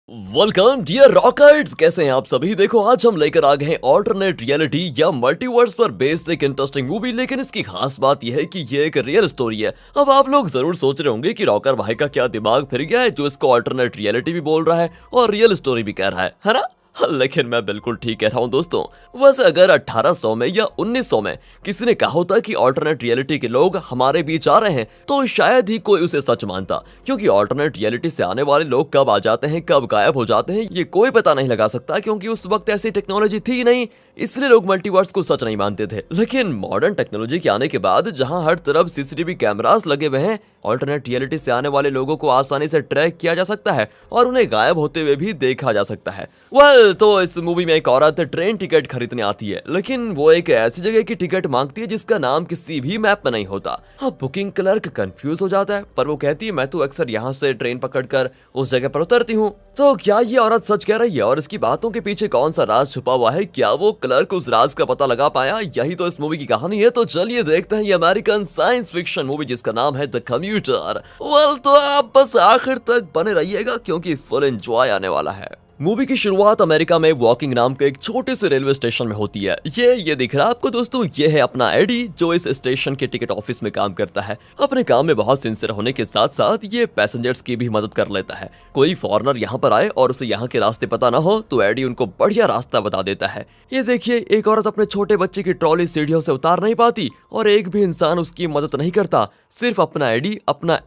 Welcome dear रॉकर्ट्स, कैसे हैं आप सभी। देखो आज हम लेकर आ गए हैं ऑल्टरनेट रियलिटी या मल्टीवर्स पर बेस्ड एक इंटरेस्टिंग मूवी। लेकिन इसकी खास बात यह है कि ये एक रियल स्टोरी है। अब आप लोग जरूर सोच रहे होंगे कि रॉकर भाई का क्या दिमाग फिर गया है जो इसको ऑल्टरनेट रियलिटी भी बोल रहा है और रियल स्टोरी भी कह रहा है ना। लेकिन मैं बिल्कुल ठीक कह रहा हूं दोस्तों। वैसे अगर 1800 में या 1900 में किसी ने कहा होता कि ऑल्टरनेट रियलिटी के लोग हमारे बीच आ रहे हैं तो शायद ही कोई उसे सच मानता, क्योंकि ऑल्टरनेट रियलिटी से आने वाले लोग कब आ जाते हैं कब गायब हो जाते हैं ये कोई पता नहीं लगा सकता, क्योंकि उस वक्त ऐसी टेक्नोलॉजी थी नहीं, इसलिए लोग मल्टीवर्स को सच नहीं मानते थे। लेकिन मॉडर्न टेक्नोलॉजी के आने के बाद जहां हर तरफ सीसीटीवी कैमरास लगे हुए हैं, ऑल्टरनेट रियलिटी से आने वाले लोगों को आसानी से ट्रैक किया जा सकता है और उन्हें गायब होते हुए भी देखा जा सकता है। तो इस मूवी में एक औरत ट्रेन टिकट खरीदने आती है, लेकिन वो एक ऐसी जगह की टिकट मांगती है जिसका नाम किसी भी मैप में नहीं होता। अब बुकिंग क्लर्क कंफ्यूज हो जाता है, पर वो कहती है मैं तो अक्सर यहाँ से ट्रेन पकड़कर उस जगह पर उतरती हूँ। तो क्या ये औरत सच कह रही है और इसकी बातों के पीछे कौन सा राज छुपा हुआ है? क्या वो क्लर्क उस राज का पता लगा पाया? यही तो इस मूवी की कहानी है। तो चलिए देखते हैं ये अमेरिकन साइंस फिक्शन मूवी जिसका नाम है द कम्यूटर। तो आप बस आखिर तक बने रहिएगा क्योंकि फुल एंजॉय आने वाला है। मूवी की शुरुआत अमेरिका में वॉकिंग नाम के एक छोटे से रेलवे स्टेशन में होती है। ये दिख रहा है आपको दोस्तों, ये है अपना एडी जो इस स्टेशन के टिकट ऑफिस में काम करता है। अपने काम में बहुत सिंसियर होने के साथ साथ ये पैसेंजर्स की भी मदद कर लेता है। कोई फॉरेनर यहाँ पर आए और उसे यहाँ के रास्ते पता ना हो तो एडी उनको बढ़िया रास्ता बता देता है। ये देखिए, एक औरत अपने छोटे बच्चे की ट्रॉली सीढ़ियों से उतार नहीं पाती और एक भी इंसान उसकी मदद नहीं करता, सिर्फ अपना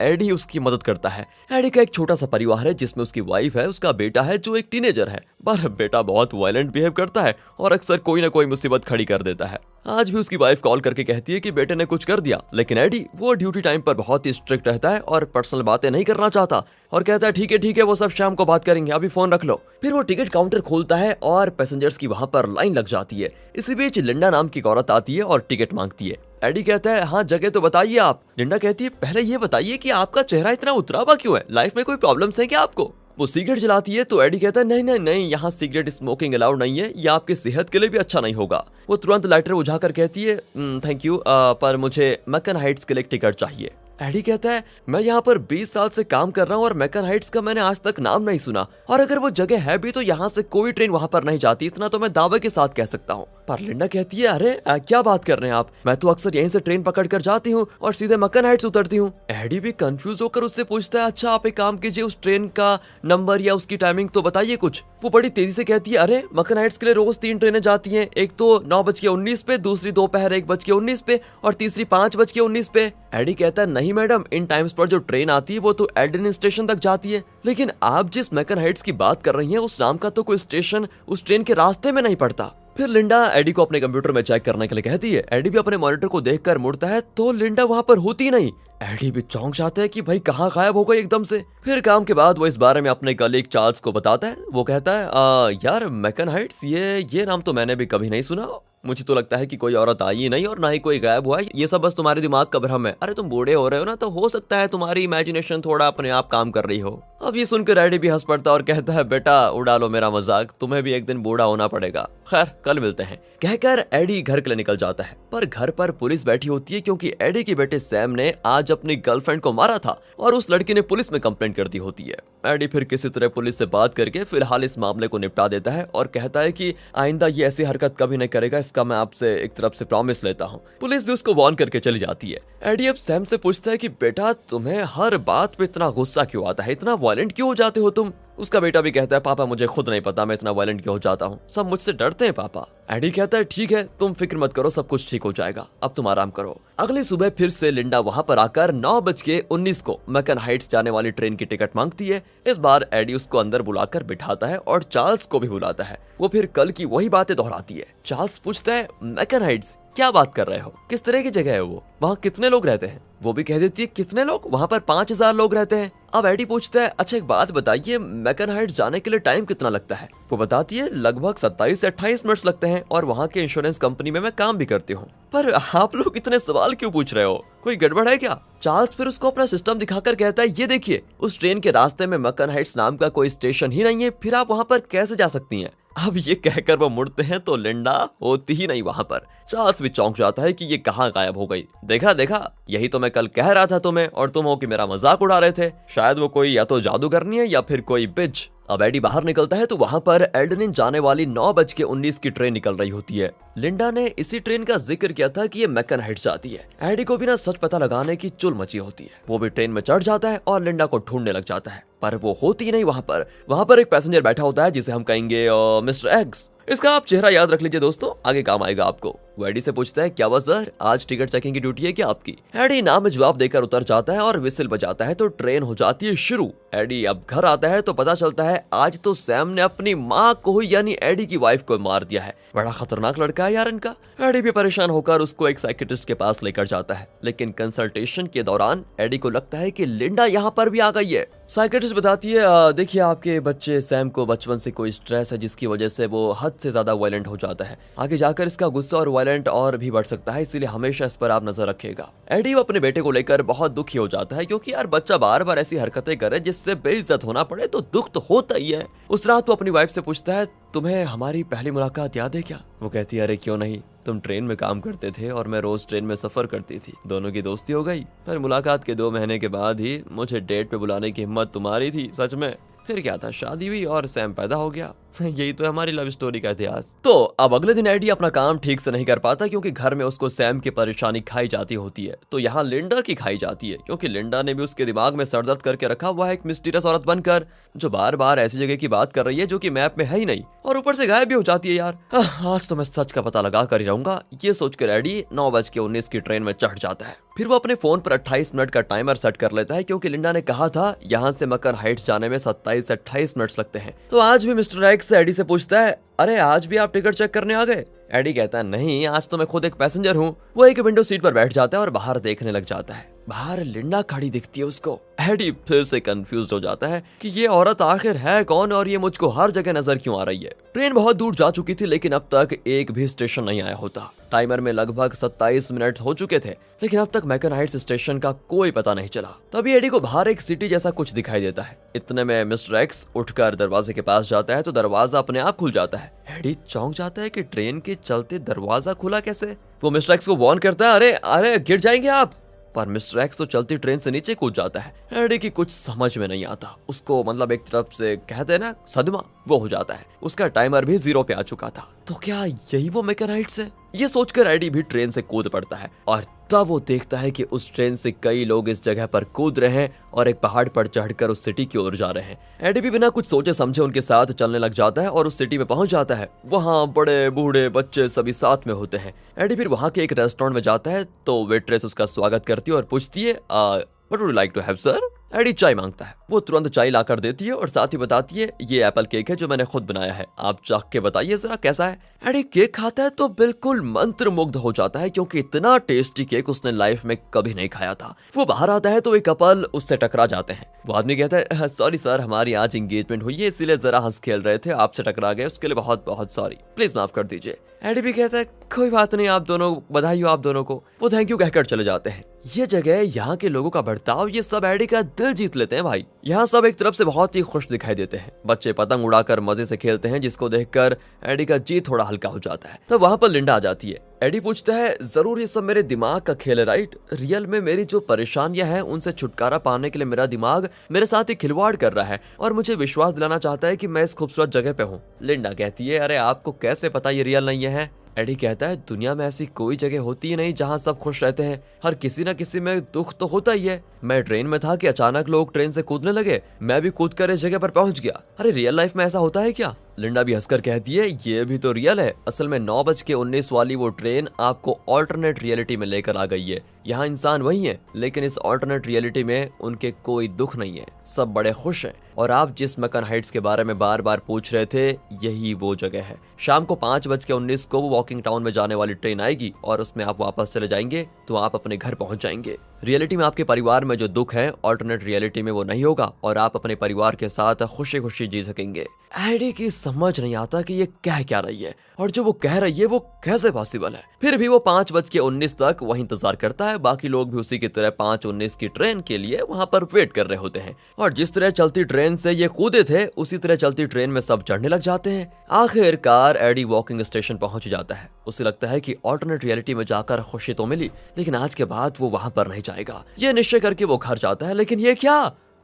एडी उसकी मदद करता है। एडी का एक छोटा सा परिवार है जिसमें उसकी वाइफ है, उसका बेटा है जो एक टीनेजर है, पर बेटा बहुत वायलेंट बिहेव करता है और अक्सर कोई ना कोई मुसीबत खड़ी कर देता है। आज भी उसकी वाइफ कॉल करके कहती है कि बेटे ने कुछ कर दिया, लेकिन एडी वो ड्यूटी टाइम पर बहुत ही स्ट्रिक्ट रहता है और पर्सनल बातें नहीं करना चाहता और कहता है ठीक है वो सब शाम को बात करेंगे, अभी फोन रख लो। फिर वो टिकट काउंटर खोलता है और पैसेंजर्स की वहां पर लाइन लग जाती है। इसी बीच लिंडा नाम की औरत आती है और टिकट मांगती है। एडी कहता है हाँ जगह तो बताइए आप। लिंडा कहती है पहले ये बताइए कि आपका चेहरा इतना उतरा हुआ क्यों है, लाइफ में कोई प्रॉब्लम्स है क्या आपको? वो सिगरेट जलाती है तो एडी कहता है नहीं यहाँ सिगरेट स्मोकिंग अलाउड नहीं है, ये आपकी सेहत के लिए भी अच्छा नहीं होगा। वो तुरंत लाइटर बुझाकर कहती है थैंक यू, पर मुझे मैकन हाइट्स के लिए टिकट चाहिए। एडी कहता है मैं यहाँ पर 20 साल से काम कर रहा हूँ और मैकन हाइट्स का मैंने आज तक नाम नहीं सुना, और अगर वो जगह है भी तो यहाँ से कोई ट्रेन वहाँ पर नहीं जाती, इतना तो मैं दावे के साथ कह सकता हूँ। पर लिंडा कहती है अरे क्या बात कर रहे हैं आप, मैं तो अक्सर यहीं से ट्रेन पकड़ कर जाती हूँ और सीधे मैकन हाइट्स उतरती हूँ। एडी भी कंफ्यूज होकर उससे पूछता है अच्छा आप एक काम कीजिए, उस ट्रेन का नंबर या उसकी टाइमिंग तो बताइए कुछ। वो बड़ी तेजी से कहती है अरे मैकन हाइट्स के लिए रोज 3 ट्रेनें जाती हैं, एक तो 9:19 पे, दूसरी दोपहर 1:19 पे और तीसरी 5:19 पे। एडी कहता है नहीं मैडम, इन टाइम्स पर जो ट्रेन आती है वो तो एडन स्टेशन तक जाती है, लेकिन आप जिस मैकन हाइट्स की बात कर रही हैं उस नाम का तो कोई स्टेशन उस ट्रेन के रास्ते में नहीं पड़ता। फिर लिंडा एडी को अपने कंप्यूटर में चेक करने के लिए कहती है। एडी भी अपने मॉनिटर को देखकर मुड़ता है तो लिंडा वहां पर होती नहीं। एडी भी चौंक जाता है कि भाई कहाँ गायब हो गई एकदम से। फिर काम के बाद वो इस बारे में अपने कलीग चार्ल्स को बताता है। वो कहता है यार मैकन हाइट्स ये नाम तो मैंने भी कभी नहीं सुना, मुझे तो लगता है कि कोई औरत आई ही नहीं और ना ही कोई गायब हुआ है, ये सब बस तुम्हारे दिमाग का भ्रम है। अरे तुम बूढ़े हो रहे हो ना, तो हो सकता है तुम्हारी इमेजिनेशन थोड़ा अपने आप काम कर रही हो। अब ये सुनकर एडी भी हंस पड़ता और कहता है बेटा उड़ा लो मेरा मजाक, तुम्हें भी एक दिन बूढ़ा होना पड़ेगा, खैर कल मिलते हैं। कहकर एडी घर के लिए निकल जाता है, पर घर पर पुलिस बैठी होती है क्योंकि एडी के बेटे सैम ने आज अपनी गर्लफ्रेंड को मारा था और उस लड़की ने पुलिस में कंप्लेंट कर दी होती है। एडी फिर किसी तरह पुलिस से बात करके फिलहाल इस मामले को निपटा देता है और कहता है कि आइंदा ये ऐसी हरकत कभी नहीं करेगा, इसका मैं आपसे एक तरफ से प्रॉमिस लेता हूँ। पुलिस भी उसको वार्न करके चली जाती है। एडी अब सैम से पूछता है कि बेटा तुम्हें हर बात पे इतना गुस्सा क्यों आता है, इतना वायलेंट क्यों हो जाते हो तुम? उसका बेटा भी कहता है पापा मुझे खुद नहीं पता मैं इतना वायलेंट क्यों हो जाता हूँ, सब मुझसे डरते हैं पापा। एडी कहता है ठीक है तुम फिक्र मत करो, सब कुछ ठीक हो जाएगा, अब तुम आराम करो। अगली सुबह फिर से लिंडा वहां पर आकर 9:19 को मैकन हाइट्स जाने वाली ट्रेन की टिकट मांगती है। इस बार एडी उसको अंदर बुलाकर बिठाता है और चार्ल्स को भी बुलाता है। वो फिर कल की वही बातें दोहराती है। चार्ल्स पूछता है मैकन हाइट्स क्या बात कर रहे हो, किस तरह की जगह है वो, वहाँ कितने लोग रहते हैं? वो भी कह देती है कितने लोग, वहाँ पर 5000 लोग रहते हैं। अब एडी पूछता है अच्छा एक बात बताइए मैकन हाइट्स जाने के लिए टाइम कितना लगता है? वो बताती है लगभग 27 से 28 मिनट लगते हैं और वहाँ के इंश्योरेंस कंपनी में मैं काम भी करती हूँ। पर आप लोग इतने सवाल क्यों पूछ रहे हो, कोई गड़बड़ है क्या? चार्ल्स फिर उसको अपना सिस्टम दिखाकर कहता है ये देखिए उस ट्रेन के रास्ते में मैकन हाइट्स नाम का कोई स्टेशन ही नहीं है, फिर आप वहाँ पर कैसे जा सकती हैं? अब ये कहकर वो मुड़ते हैं तो लिंडा होती ही नहीं वहां पर। चार्ल्स भी चौंक जाता है कि ये कहाँ गायब हो गई। देखा यही तो मैं कल कह रहा था तुम्हें और तुम हो कि मेरा मजाक उड़ा रहे थे। शायद वो कोई या तो जादूगरनी है या फिर कोई बिच। अब एडी बाहर निकलता है तो वहाँ पर एल्डनिन जाने वाली 9:19 की ट्रेन निकल रही होती है। लिंडा ने इसी ट्रेन का जिक्र किया था कि ये मैकन हाइट्स जाती है। एडी को भी ना सच पता लगाने की चुल मची होती है। वो भी ट्रेन में चढ़ जाता है और लिंडा को ढूंढने लग जाता है, पर वो होती नहीं वहाँ पर एक पैसेंजर बैठा होता है जिसे हम कहेंगे मिस्टर एक्स। इसका आप चेहरा याद रख लीजिए दोस्तों, आगे काम आएगा आपको। वो एडी से पूछता है, क्या हुआ सर, आज टिकट चेकिंग की ड्यूटी है क्या आपकी? एडी ना में जवाब देकर उतर जाता है और विसिल बजाता है तो ट्रेन हो जाती है शुरू। एडी अब घर आता है तो पता चलता है आज तो सैम ने अपनी माँ को यानी एडी की वाइफ को मार दिया है। बड़ा खतरनाक लड़का है यार इनका। एडी भी परेशान होकर उसको एक साइकियाट्रिस्ट के पास लेकर जाता है, लेकिन कंसल्टेशन के दौरान एडी को लगता है कि लिंडा यहाँ पर भी आ गई है। साइकियाट्रिस्ट बताती है, देखिए आपके बच्चे सैम को बचपन से कोई स्ट्रेस है जिसकी वजह से वो हद से ज्यादा वायलेंट हो जाता है। आगे जाकर इसका गुस्सा और वायलेंट और भी बढ़ सकता है, इसीलिए हमेशा इस पर आप नजर रखिएगा। एडी अपने बेटे को लेकर बहुत दुखी हो जाता है क्योंकि यार बच्चा बार बार ऐसी हरकतें करे जिससे बेइज्जत होना पड़े तो दुख तो होता ही है। उस रात वो अपनी वाइफ से पूछता है, तुम्हें हमारी पहली मुलाकात याद है क्या? वो कहती है, अरे क्यों नहीं, तुम ट्रेन में काम करते थे और मैं रोज ट्रेन में सफर करती थी, दोनों की दोस्ती हो गई। पर मुलाकात के 2 महीने के बाद ही मुझे डेट पे बुलाने की हिम्मत तुम्हारी थी सच में। फिर क्या था, शादी हुई और सैम पैदा हो गया। यही तो है हमारी लव स्टोरी का इतिहास। तो अब अगले दिन एडी अपना काम ठीक से नहीं कर पाता क्योंकि घर में उसको सैम की परेशानी खाई जाती होती है, तो यहाँ लिंडा की खाई जाती है क्योंकि लिंडा ने भी उसके दिमाग में सरदर्द करके रखा हुआ है एक मिस्टीरियस औरत बनकर जो बार बार ऐसी जगह की बात कर रही है जो कि मैप में है ही नहीं और ऊपर से गायब भी हो जाती है। यार आज तो मैं सच का पता लगा कर ही रहूंगा, ये सोचकर एडी 9:19 की ट्रेन में चढ़ जाता है। फिर वो अपने फोन पर 28 मिनट का टाइमर सेट कर लेता है क्योंकि लिंडा ने कहा था यहाँ से मैकन हाइट्स जाने में 27 से 28 मिनट लगते हैं। तो आज भी मिस्टर एक्स एडी से पूछता है, अरे आज भी आप टिकट चेक करने आ गए? एडी कहता है, नहीं आज तो मैं खुद एक पैसेंजर हूँ। वो एक विंडो सीट पर बैठ जाता है और बाहर देखने लग जाता है। बाहर लिंडा खड़ी दिखती है उसको। एडी फिर से कंफ्यूज हो जाता है कि ये औरत आखिर है कौन और ये मुझको हर जगह नजर क्यों आ रही है। ट्रेन बहुत दूर जा चुकी थी लेकिन अब तक एक भी स्टेशन नहीं आया होता। टाइमर में लगभग 27 मिनट हो चुके थे लेकिन अब तक मैकन हाइट्स स्टेशन का कोई पता नहीं चला। तभी एडी को बाहर एक सिटी जैसा कुछ दिखाई देता है। इतने में मिस्टर एक्स उठकर दरवाजे के पास जाता है तो दरवाजा अपने आप खुल जाता है। एडी चौंक जाता है कि ट्रेन के चलते दरवाजा खुला कैसे। वो मिस्टर एक्स को वार्न करता है, अरे अरे गिर जाएंगे आप, पर मिस्टर एक्स तो चलती ट्रेन से नीचे कूद जाता है। एडी की कुछ समझ में नहीं आता, उसको मतलब एक तरफ से कहते हैं ना सदमा, वो हो जाता है। उसका टाइमर भी 0 पे आ चुका था। तो क्या यही वो मैकन हाइट्स है? ये सोचकर एडी भी ट्रेन से कूद पड़ता है और तब वो देखता है कि उस ट्रेन से कई लोग इस जगह पर कूद रहे हैं और एक पहाड़ पर चढ़कर उस सिटी की ओर जा रहे हैं। एडी भी बिना कुछ सोचे समझे उनके साथ चलने लग जाता है और उस सिटी में पहुंच जाता है। वहाँ बड़े बूढ़े बच्चे सभी साथ में होते हैं। एडी फिर वहाँ के एक रेस्टोरेंट में जाता है तो वेट्रेस उसका स्वागत करती है और पूछती है, what would you like to have sir? एडी चाय मांगता है। वो तुरंत चाय लाकर देती है और साथ ही बताती है, ये एप्पल केक है जो मैंने खुद बनाया है, आप चाख के बताइए जरा कैसा है। एडी केक खाता है तो बिल्कुल मंत्रमुग्ध हो जाता है क्योंकि इतना टेस्टी केक उसने लाइफ में कभी नहीं खाया था। वो बाहर आता है तो एक कपल उससे टकरा जाते हैं। वो आदमी कहता है, सॉरी सर, हमारी आज एंगेजमेंट हुई है इसीलिए जरा हंस खेल रहे थे, आपसे टकरा गए, उसके लिए बहुत बहुत सॉरी, प्लीज माफ कर दीजिए। एडी भी कहता है, कोई बात नहीं, आप दोनों, बधाई हो आप दोनों को। वो थैंक यू कहकर चले जाते हैं। ये जगह, यहाँ के लोगों का बर्ताव, ये सब एडी का दिल जीत लेते हैं भाई। यहाँ सब एक तरफ से बहुत ही खुश दिखाई देते हैं। बच्चे पतंग उड़ाकर मजे से खेलते हैं जिसको देखकर एडी का जी थोड़ा हल्का हो जाता है। तब वहाँ पर लिंडा आ जाती है। एडी पूछता है, जरूर ये सब मेरे दिमाग का खेल है राइट? रियल में मेरी जो परेशानियां हैं उनसे छुटकारा पाने के लिए मेरा दिमाग मेरे साथ ही खिलवाड़ कर रहा है और मुझे विश्वास दिलाना चाहता है कि मैं इस खूबसूरत जगह पे हूँ। लिंडा कहती है, अरे आपको कैसे पता ये रियल नहीं है? एडी कहता है, दुनिया में ऐसी कोई जगह होती ही नहीं जहाँ सब खुश रहते हैं, हर किसी न किसी में दुख तो होता ही है। मैं ट्रेन में था कि अचानक लोग ट्रेन से कूदने लगे, मैं भी कूद कर इस जगह पर पहुंच गया। अरे रियल लाइफ में ऐसा होता है क्या? लिंडा भी हंसकर कहती है, ये भी तो रियल है। असल में 9:19 वाली वो ट्रेन आपको ऑल्टरनेट रियलिटी में लेकर आ गई है। यहाँ इंसान वही है लेकिन इस ऑल्टरनेट रियलिटी में उनके कोई दुख नहीं है, सब बड़े खुश हैं। और आप जिस मैकन हाइट्स के बारे में बार बार पूछ रहे थे, यही वो जगह है। शाम को 5:19 को वो वॉकिंग टाउन में जाने वाली ट्रेन आएगी और उसमें आप वापस चले जाएंगे तो आप अपने घर पहुंच जाएंगे। रियलिटी में आपके परिवार में जो दुख है, ऑल्टरनेट रियलिटी में वो नहीं होगा और आप अपने परिवार के साथ खुशी खुशी जी सकेंगे। एडी की समझ नहीं आता कि ये कह क्या रही है और जो वो कह रही है वो कैसे पॉसिबल है। फिर भी वो 5:19 तक वही इंतजार करता है। बाकी लोग भी उसी की तरह 5:19 की ट्रेन के लिए वहां पर वेट कर रहे होते हैं और जिस तरह चलती ट्रेन से ये कूदे थे उसी तरह चलती ट्रेन में सब चढ़ने लग जाते हैं। आखिरकार एडी वॉकिंग स्टेशन पहुंच जाता है। उसे लगता है कि ऑल्टरनेट रियलिटी में जाकर खुशी तो मिली लेकिन आज के बाद वो वहां पर नहीं जाएगा। ये निश्चय करके वो घर जाता है। लेकिन ये क्या,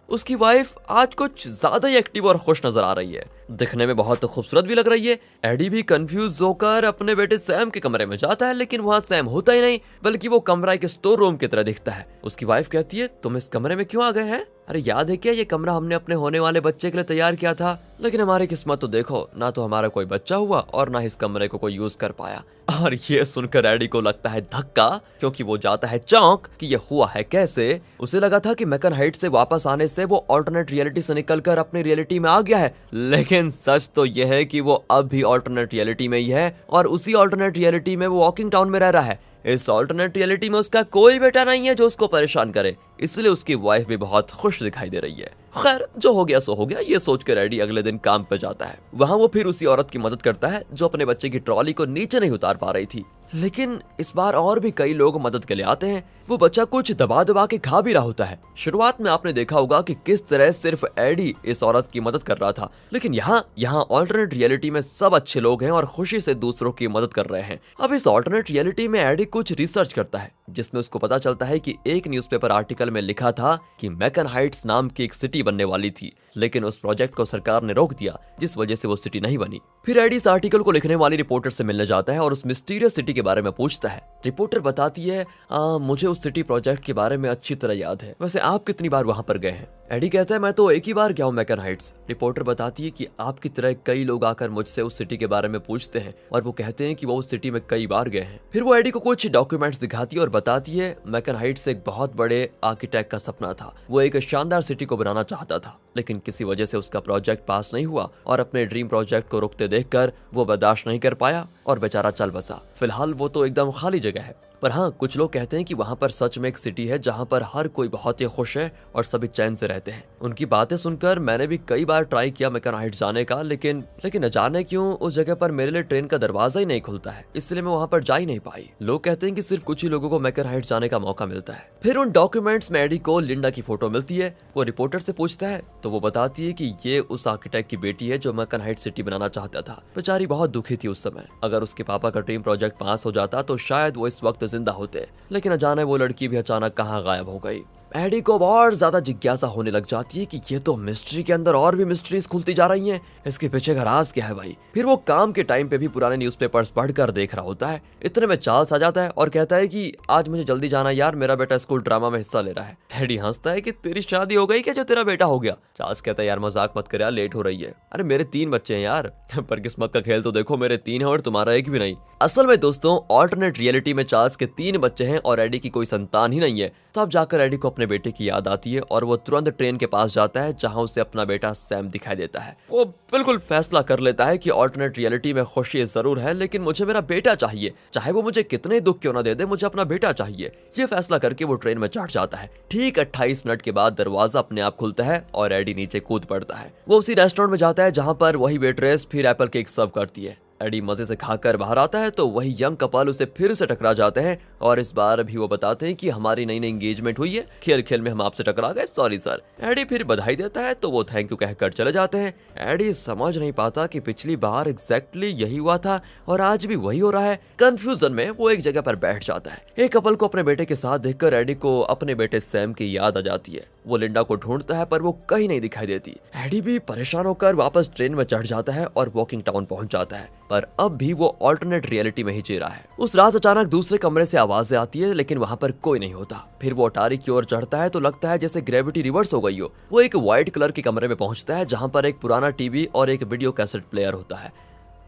उसकी वाइफ आज कुछ ज्यादा ही एक्टिव और खुश नजर आ रही है, दिखने में बहुत खूबसूरत भी लग रही है। एडी भी कंफ्यूज होकर अपने बेटे सैम के कमरे में जाता है, लेकिन वहाँ सैम होता ही नहीं, बल्कि वो कमरा एक स्टोर रूम की तरह दिखता है। उसकी वाइफ कहती है, तुम इस कमरे में क्यों आ गए हैं? अरे याद है क्या, ये कमरा हमने अपने होने वाले बच्चे के लिए तैयार किया था, लेकिन हमारी किस्मत तो देखो, ना तो हमारा कोई बच्चा हुआ और ना इस कमरे को कोई यूज कर पाया। और ये सुनकर एडी को लगता है धक्का, क्योंकि वो जाता है चौंक कि ये हुआ है कैसे। उसे लगा था कि मैकन हाइट से वापस आने से वो ऑल्टरनेट रियलिटी से निकलकर अपनी रियलिटी में आ गया है, लेकिन सच तो यह है कि वो अब भी ऑल्टरनेट रियलिटी में ही है और उसी ऑल्टरनेट रियलिटी में वो वॉकिंग टाउन में रह रहा है। इस ऑल्टरनेट रियलिटी में उसका कोई बेटा नहीं है जो उसको परेशान करे, इसलिए उसकी वाइफ भी बहुत खुश दिखाई दे रही है। खैर, जो हो गया सो हो गया, ये सोचकर एडी अगले दिन काम पे जाता है। वहाँ वो फिर उसी औरत की मदद करता है जो अपने बच्चे की ट्रॉली को नीचे नहीं उतार पा रही थी, लेकिन इस बार और भी कई लोग मदद के लिए आते हैं। वो बच्चा कुछ दबा दबा के खा भी रहा होता है। शुरुआत में आपने देखा होगा कि किस तरह सिर्फ एडी इस औरत की मदद कर रहा था, लेकिन यहाँ ऑल्टरनेट रियलिटी में सब अच्छे लोग हैं और खुशी से दूसरों की मदद कर रहे हैं। अब इस ऑल्टरनेट रियलिटी में एडी कुछ रिसर्च करता है, जिसमें उसको पता चलता है कि एक न्यूज़पेपर आर्टिकल में लिखा था कि मैकन हाइट्स नाम की एक सिटी बनने वाली थी, लेकिन उस प्रोजेक्ट को सरकार ने रोक दिया, जिस वजह से वो सिटी नहीं बनी। फिर एडी इस आर्टिकल को लिखने वाली रिपोर्टर से मिलने जाता है और उस मिस्टीरियस सिटी के बारे में पूछता है। रिपोर्टर बताती है, मुझे उस सिटी प्रोजेक्ट के बारे में अच्छी तरह याद है, वैसे आप कितनी बार वहां पर गए हैं? एडी कहता है, मैं तो एक ही बार गया हूँ मैकन हाइट्स। रिपोर्टर बताती है कि आपकी तरह कई लोग आकर मुझसे उस सिटी के बारे में पूछते हैं और वो कहते हैं कि वो उस सिटी में कई बार गए हैं। फिर वो एडी को कुछ डॉक्यूमेंट्स दिखाती है और बताती है, मैकन हाइट्स एक बहुत बड़े आर्किटेक्ट का सपना था। वो एक शानदार सिटी को बनाना चाहता था, लेकिन किसी वजह से उसका प्रोजेक्ट पास नहीं हुआ और अपने ड्रीम प्रोजेक्ट को रुकते देखकर वो बर्दाश्त नहीं कर पाया और बेचारा चल बसा। फिलहाल वो तो एकदम खाली जगह है, पर हाँ, कुछ लोग कहते हैं कि वहाँ पर सच में एक सिटी है जहाँ पर हर कोई बहुत ही खुश है और सभी चैन से रहते हैं। उनकी बातें सुनकर मैंने भी कई बार ट्राई किया मैकन हाइट्स जाने का, लेकिन न जाने क्यों उस जगह पर मेरे लिए ट्रेन का दरवाजा ही नहीं खुलता है, इसलिए मैं वहाँ पर जा ही नहीं पाई। लोग कहते हैं कि सिर्फ कुछ ही लोगों को मैकन हाइट्स जाने का मौका मिलता है। फिर उन डॉक्यूमेंट्स में एडी को लिंडा की फोटो मिलती है। वो रिपोर्टर से पूछता है तो वो बताती है कि ये उस आर्किटेक्ट की बेटी है जो मैकन हाइट्स सिटी बनाना चाहता था। बेचारी बहुत दुखी थी उस समय। अगर उसके पापा का ड्रीम प्रोजेक्ट पास हो जाता तो शायद वो इस वक्त जिंदा होते, लेकिन अचानक वो लड़की भी अचानक कहाँ गायब हो गई। एडी को और ज्यादा जिज्ञासा होने लग जाती है कि ये तो मिस्ट्री के अंदर और भी मिस्ट्रीज खुलती जा रही हैं, इसके पीछे का राज क्या है भाई। फिर वो काम के टाइम पे भी पुराने न्यूज़पेपर्स पढ़कर देख रहा होता है। इतने में चार्ल्स आ जाता है और कहता है कि आज मुझे जल्दी जाना यार, मेरा बेटा स्कूल ड्रामा में हिस्सा ले रहा है। एडी हंसता है कि तेरी शादी हो गई क्या जो तेरा बेटा हो गया? चार्ल्स कहता है, यार मजाक मत कर यार, लेट हो रही है। अरे मेरे 3 बच्चे हैं यार। पर किस्मत का खेल तो देखो, मेरे 3 हैं और तुम्हारा एक भी नहीं। असल में दोस्तों, ऑल्टरनेट रियलिटी में चार्ल्स के 3 बच्चे हैं और एडी की कोई संतान ही नहीं है। तब जाकर एडी को अपने बेटे की याद आती है और वो तुरंत ट्रेन के पास जाता है जहां उसे अपना बेटा सैम दिखाई देता है। वो बिल्कुल फैसला कर लेता है कि ऑल्टरनेट रियलिटी में खुशी जरूर है, लेकिन मुझे मेरा बेटा चाहिए, चाहे वो मुझे कितने दुख क्यों ना दे दे, मुझे अपना बेटा चाहिए। ये फैसला करके वो ट्रेन में चढ़ जाता है। ठीक 28 मिनट के बाद दरवाजा अपने आप खुलता है और एडी नीचे कूद पड़ता है। वो उसी रेस्टोरेंट में जाता है जहां पर वही वेट्रेस फिर एप्पल केक सर्व करती है। एडी मजे से खाकर बाहर आता है तो वही यंग कपल उसे फिर से टकरा जाते हैं और इस बार भी वो बताते हैं कि हमारी नई एंगेजमेंट हुई है, खेल खेल में हम आपसे टकरा गए, सॉरी सर। एडी फिर बधाई देता है तो वो थैंक यू कहकर चले जाते हैं। एडी समझ नहीं पाता कि पिछली बार एग्जैक्टली यही हुआ था और आज भी वही हो रहा है। कंफ्यूजन में वो एक जगह पर बैठ जाता है। एक कपल को अपने बेटे के साथ देखकर एडी को अपने बेटे सैम की याद आ जाती है। वो लिंडा को ढूंढता है पर वो कहीं नहीं दिखाई देती। एडी भी परेशान होकर वापस ट्रेन में चढ़ जाता है और वॉकिंग टाउन पहुंच जाता है, पर अब भी वो ऑल्टरनेट रियलिटी में ही जी रहा है। उस रात अचानक दूसरे कमरे से आवाजें आती है, लेकिन वहां पर कोई नहीं होता। फिर वो अटारी की ओर चढ़ता है तो लगता है जैसे ग्रेविटी रिवर्स हो गई हो। वो एक व्हाइट कलर के कमरे में पहुंचता है जहां पर एक पुराना टीवी और एक वीडियो कैसेट प्लेयर होता है।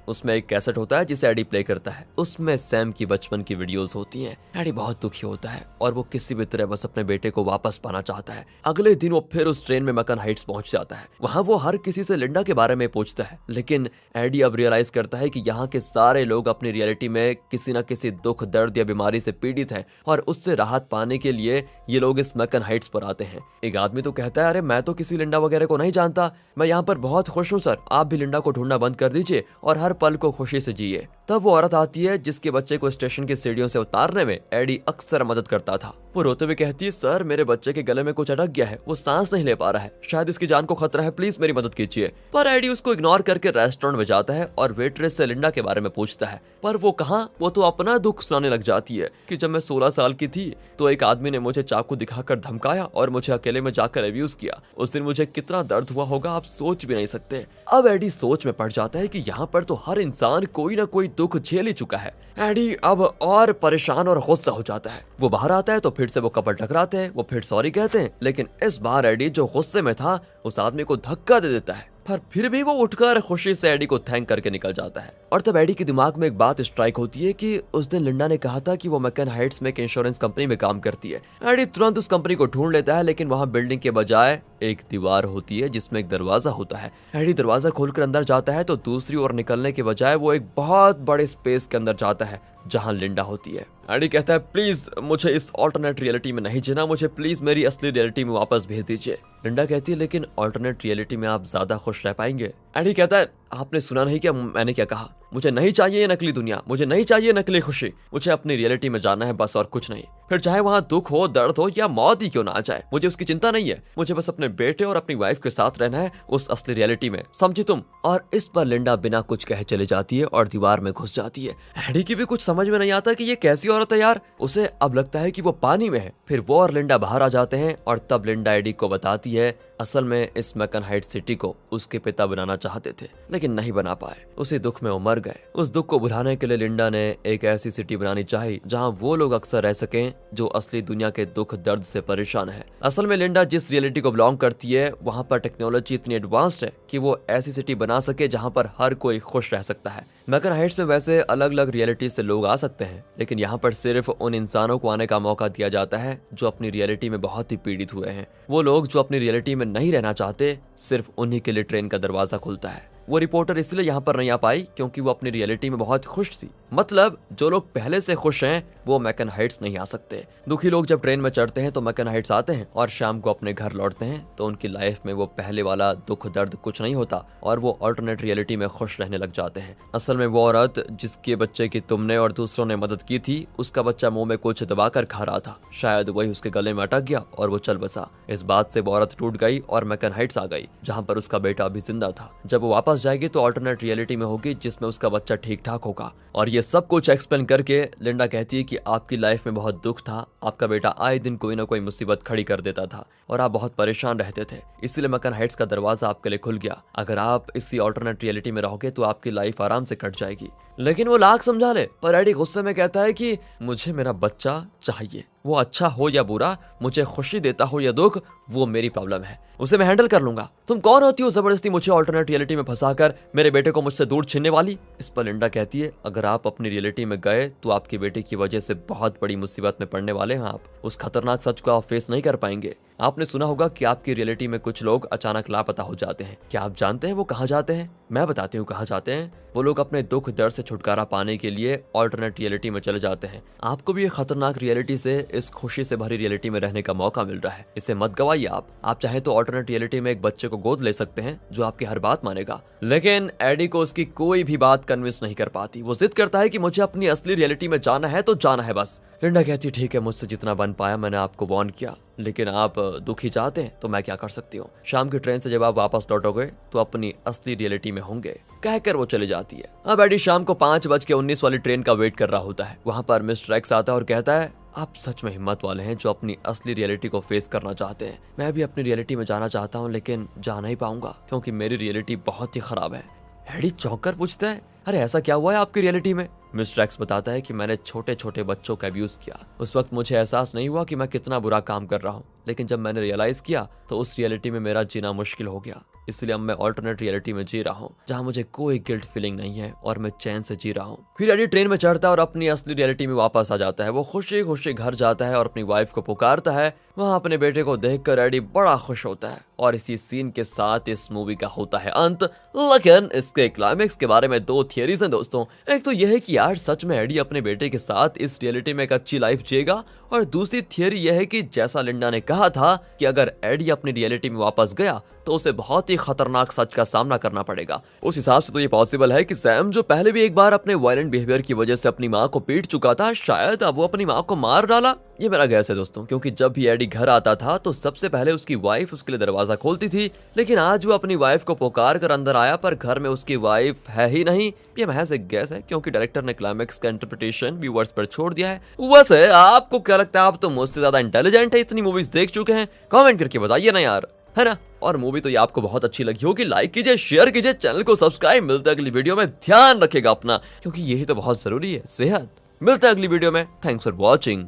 उसमें एक कैसेट होता है जिसे एडी प्ले करता है। उसमें सैम की बचपन की वीडियोस होती हैं। एडी बहुत दुखी होता है और वो किसी भी तरह बस अपने बेटे को वापस पाना चाहता है। अगले दिन वो फिर उस ट्रेन में मैकन हाइट्स पहुंच जाता है। वहां वो हर किसी से लिंडा के बारे में पूछता है, लेकिन एडी अब रियलाइज करता है कि यहाँ के सारे लोग अपनी रियलिटी में किसी न किसी दुख, दर्द या बीमारी से पीड़ित हैं और उससे राहत पाने के लिए ये लोग इस मैकन हाइट्स पर आते हैं। एक आदमी तो कहता है, अरे मैं तो किसी लिंडा वगैरह को नहीं जानता, मैं यहाँ पर बहुत खुश हूँ सर, आप भी लिंडा को ढूंढना बंद कर दीजिए और हर पल को खुशी से जिए। तब वो औरत आती है जिसके बच्चे को स्टेशन की सीढ़ियों से उतारने में एडी अक्सर मदद करता था। वो रोते हुए कहती है, सर मेरे बच्चे के गले में कुछ अटक गया है, वो सांस नहीं ले पा रहा है, शायद इसकी जान को खतरा है, प्लीज मेरी मदद कीजिए। पर एडी उसको इग्नोर करके रेस्टोरेंट में जाता है और वेट्रेस से लिंडा के बारे में पूछता है। पर वो कहाँ, वो तो अपना दुख सुनाने लग जाती है कि जब मैं 16 साल की थी तो एक आदमी ने मुझे चाकू दिखाकर धमकाया और मुझे अकेले में जाकर अब्यूज किया। उस दिन मुझे कितना दर्द हुआ होगा आप सोच भी नहीं सकते। अब एडी सोच में पड़ जाता है कि यहाँ पर तो हर इंसान कोई ना कोई दुख झेल ही चुका है। एडी अब और परेशान और गुस्सा हो जाता है। वो बाहर आता है तो फिर से वो कपल टकराते हैं, वो फिर सॉरी कहते हैं, लेकिन इस बार एडी जो गुस्से में था उस आदमी को धक्का दे देता है। पर फिर भी वो उठकर खुशी से एडी को थैंक करके निकल जाता है। और तब एडी के दिमाग में एक बात स्ट्राइक होती है कि उस दिन लिंडा ने कहा था कि वो मैकन हाइट्स में एक इंश्योरेंस कंपनी में काम करती है। एडी तुरंत उस कंपनी को ढूंढ लेता है, लेकिन वहाँ बिल्डिंग के बजाय एक दीवार होती है जिसमें एक दरवाजा होता है। एडी दरवाजा खोलकर अंदर जाता है तो दूसरी ओर निकलने के बजाय वो एक बहुत बड़े स्पेस के अंदर जाता है जहाँ लिंडा होती है। एडी कहता है, प्लीज मुझे इस ऑल्टरनेट रियलिटी में नहीं जीना, मुझे प्लीज मेरी असली रियलिटी में वापस भेज दीजिए। लिंडा कहती है, लेकिन ऑल्टरनेट रियलिटी में आप ज्यादा खुश रह पाएंगे। एडी कहता है, आपने सुना नहीं क्या मैंने क्या कहा, मुझे नहीं चाहिए ये नकली दुनिया, मुझे नहीं चाहिए नकली खुशी, मुझे अपनी रियलिटी में जाना है बस और कुछ नहीं। फिर चाहे वहाँ दुख हो, दर्द हो या मौत ही क्यों ना आ जाए, मुझे उसकी चिंता नहीं है, मुझे बस अपने बेटे और अपनी वाइफ के साथ रहना है उस असली रियलिटी में, समझी तुम। और इस पर लिंडा बिना कुछ कहे चले जाती है और दीवार में घुस जाती है। एडी की भी कुछ समझ में नहीं आता कि ये कैसी औरत है यार। उसे अब लगता है कि वो पानी में है। फिर वो और लिंडा बाहर आ जाते हैं और तब लिंडा एडी को बताती है असल में इस मैकन हाइट सिटी को उसके पिता बनाना चाहते थे लेकिन नहीं बना पाए, उसी दुख में वो मर गए। उस दुख को भुलाने के लिए लिंडा ने एक ऐसी सिटी बनानी चाहिए जहां वो लोग अक्सर रह सकें जो असली दुनिया के दुख दर्द से परेशान है। असल में लिंडा जिस रियलिटी को बिलोंग करती है वहां पर टेक्नोलॉजी इतनी एडवांस्ड है कि वो ऐसी सिटी बना सके जहां पर हर कोई खुश रह सकता है। मैकन हाइट्स में वैसे अलग अलग रियलिटी से लोग आ सकते हैं, लेकिन यहाँ पर सिर्फ उन इंसानों को आने का मौका दिया जाता है जो अपनी रियलिटी में बहुत ही पीड़ित हुए हैं। वो लोग जो अपनी रियलिटी में नहीं रहना चाहते, सिर्फ उन्हीं के लिए ट्रेन का दरवाजा खुलता है। वो रिपोर्टर इसलिए यहाँ पर नहीं आ पाई क्योंकि वो अपनी रियलिटी में बहुत खुश थी। मतलब जो लोग पहले से खुश हैं वो मैकन हाइट्स नहीं आ सकते। दुखी लोग जब ट्रेन में चढ़ते हैं तो मैकन हाइट्स आते हैं और शाम को अपने घर लौटते हैं तो उनकी लाइफ में वो पहले वाला दुख दर्द कुछ नहीं होता और वो ऑल्टरनेट रियलिटी में खुश रहने लग जाते हैं। असल में वो औरत जिसके बच्चे की तुमने और दूसरों ने मदद की थी, उसका बच्चा मुंह में कुछ दबाकर खा रहा था, शायद वही उसके गले में अटक गया और वो चल बसा। इस बात से वो औरत टूट गई और मैकन हाइट्स आ गई जहाँ पर उसका बेटा अभी जिंदा था। जब वो वापस जाएगी तो ऑल्टरनेट रियलिटी में होगी जिसमें उसका बच्चा ठीक ठाक होगा। और ये सब कुछ एक्सप्लेन करके लिंडा कहती है कि आपकी लाइफ में बहुत दुख था, आपका बेटा आए दिन कोई ना कोई मुसीबत खड़ी कर देता था और आप बहुत परेशान रहते थे, इसीलिए मैकन हाइट्स का दरवाजा आपके लिए खुल गया। अगर आप इसी ऑल्टरनेट रियलिटी में रहोगे तो आपकी लाइफ आराम से कट जाएगी। लेकिन वो लाख समझा ले, पर एडी गुस्से में कहता है कि मुझे मेरा बच्चा चाहिए, वो अच्छा हो या बुरा, मुझे खुशी देता हो या दुख, वो मेरी प्रॉब्लम है, उसे मैं हैंडल कर लूंगा। तुम कौन होती हो जबरदस्ती मुझे ऑल्टरनेट रियलिटी में फंसाकर मेरे बेटे को मुझसे दूर छीनने वाली। इस पर लिंडा कहती है, अगर आप अपनी रियलिटी में गए तो आपके बेटे की वजह से बहुत बड़ी मुसीबत में पड़ने वाले हैं आप, उस खतरनाक सच को आप फेस नहीं कर पाएंगे। आपने सुना होगा कि आपकी रियलिटी में कुछ लोग अचानक लापता हो जाते हैं, क्या आप जानते हैं वो कहाँ जाते हैं? मैं बताती हूँ कहाँ जाते हैं। वो लोग अपने दुख दर्द से छुटकारा पाने के लिए ऑल्टरनेट रियलिटी में चले जाते हैं। आपको भी ये खतरनाक रियलिटी से इस खुशी से भरी रियलिटी में रहने का मौका मिल रहा है, इसे मत गवाइए। आप चाहे तो ऑल्टरनेट रियलिटी में एक बच्चे को गोद ले सकते हैं जो आपकी हर बात मानेगा। लेकिन एडी को उसकी कोई भी बात कन्विंस नहीं कर पाती। वो जिद करता है कि मुझे अपनी असली रियलिटी में जाना है तो जाना है बस। लिंडा कहती, ठीक है, मुझसे जितना बन पाया मैंने आपको वार्न किया, लेकिन आप दुखी चाहते हैं तो मैं क्या कर सकती हूँ। शाम की ट्रेन से जब आप वापस लौटोगे तो अपनी असली रियलिटी में होंगे, कहकर वो चली जाती है। अब एडी शाम को 5:19 वाली ट्रेन का वेट कर रहा होता है। वहाँ पर मिस्टर एक्स आता है और कहता है, आप सच में हिम्मत वाले हैं जो अपनी असली रियलिटी को फेस करना चाहते हैं। मैं भी अपनी रियलिटी में जाना चाहता हूँ लेकिन जा नहीं पाऊंगा क्योंकि मेरी रियलिटी बहुत ही खराब है। एडी चौंक कर पूछता है, अरे ऐसा क्या हुआ है आपकी रियलिटी में? मिस्टर एक्स बताता है कि मैंने छोटे छोटे बच्चों का अब्यूज किया। उस वक्त मुझे एहसास नहीं हुआ कि मैं कितना बुरा काम कर रहा हूँ, लेकिन जब मैंने रियलाइज किया तो उस रियलिटी में मेरा जीना मुश्किल हो गया। इसलिए अब मैं ऑल्टरनेट रियलिटी में जी रहा हूँ जहाँ मुझे कोई गिल्ट फीलिंग नहीं है और मैं चैन से जी रहा हूँ। फिर एडी ट्रेन में चढ़ता है और अपनी असली रियलिटी में वापस आ जाता है। वो खुशी खुशी घर जाता है और अपनी वाइफ को पुकारता है। वहाँ अपने बेटे को देखकर एडी बड़ा खुश होता है और इसी सीन के साथ इस मूवी का होता है अंत। लेकिन इसके क्लाइमेक्स के बारे में दो थियरीज हैं दोस्तों। एक तो यह है कि यार सच में एडी अपने बेटे के साथ इस रियलिटी में एक अच्छी लाइफ जिएगा, और दूसरी थियरी यह है कि जैसा लिंडा ने कहा था कि अगर एडी अपनी रियलिटी में वापस गया तो उसे बहुत ही खतरनाक सच का सामना करना पड़ेगा। उस हिसाब से तो ये पॉसिबल है कि सैम, जो पहले भी एक बार अपने वायलेंट बिहेवियर की वजह से अपनी माँ को पीट चुका था, शायद अब वो अपनी माँ को मार डाला। ये मेरा गैस है दोस्तों, क्योंकि जब भी एडी घर आता था तो सबसे पहले उसकी वाइफ उसके लिए दरवाजा खोलती थी, लेकिन आज वो अपनी वाइफ को पुकार कर अंदर आया पर घर में उसकी वाइफ है ही नहीं। ये महज एक गैस है, क्योंकि डायरेक्टर ने क्लाइमैक्स का इंटरप्रिटेशन व्यूअर्स पर छोड़ दिया है। वैसे आपको क्या लगता है? आप तो मुझसे ज्यादा इंटेलिजेंट है, इतनी मूवीज देख चुके हैं, कमेंट करके बताइए ना यार, है ना। और मूवी तो ये आपको बहुत अच्छी लगी होगी, लाइक कीजिए, शेयर कीजिए, चैनल को सब्सक्राइब। मिलते हैं अगली वीडियो में, ध्यान रखिएगा अपना, क्योंकि यही तो बहुत जरूरी है, सेहत। मिलते हैं अगली वीडियो में, थैंक्स फॉर वॉचिंग।